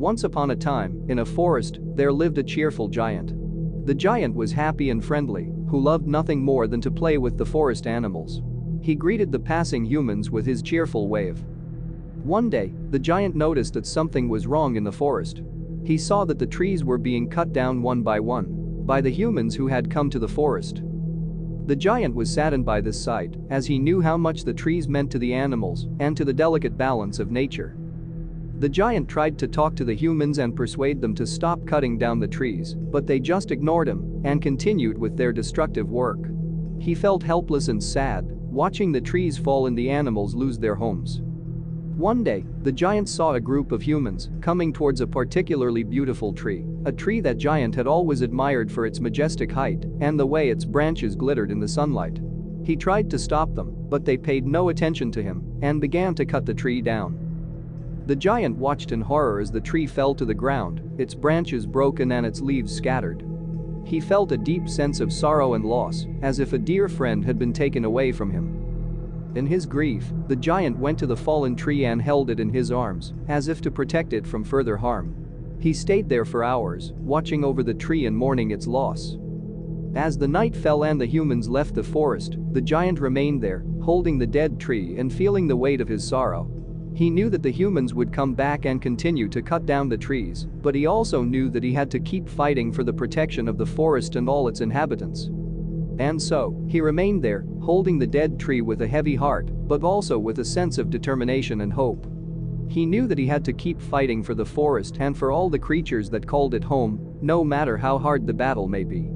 Once upon a time, in a forest, there lived a cheerful giant. The giant was happy and friendly, who loved nothing more than to play with the forest animals. He greeted the passing humans with his cheerful wave. One day, the giant noticed that something was wrong in the forest. He saw that the trees were being cut down one by the humans who had come to the forest. The giant was saddened by this sight, as he knew how much the trees meant to the animals and to the delicate balance of nature. The giant tried to talk to the humans and persuade them to stop cutting down the trees, but they just ignored him and continued with their destructive work. He felt helpless and sad, watching the trees fall and the animals lose their homes. One day, the giant saw a group of humans coming towards a particularly beautiful tree, a tree that giant had always admired for its majestic height and the way its branches glittered in the sunlight. He tried to stop them, but they paid no attention to him and began to cut the tree down. The giant watched in horror as the tree fell to the ground, its branches broken and its leaves scattered. He felt a deep sense of sorrow and loss, as if a dear friend had been taken away from him. In his grief, the giant went to the fallen tree and held it in his arms, as if to protect it from further harm. He stayed there for hours, watching over the tree and mourning its loss. As the night fell and the humans left the forest, the giant remained there, holding the dead tree and feeling the weight of his sorrow. He knew that the humans would come back and continue to cut down the trees, but he also knew that he had to keep fighting for the protection of the forest and all its inhabitants. And so, he remained there, holding the dead tree with a heavy heart, but also with a sense of determination and hope. He knew that he had to keep fighting for the forest and for all the creatures that called it home, no matter how hard the battle may be.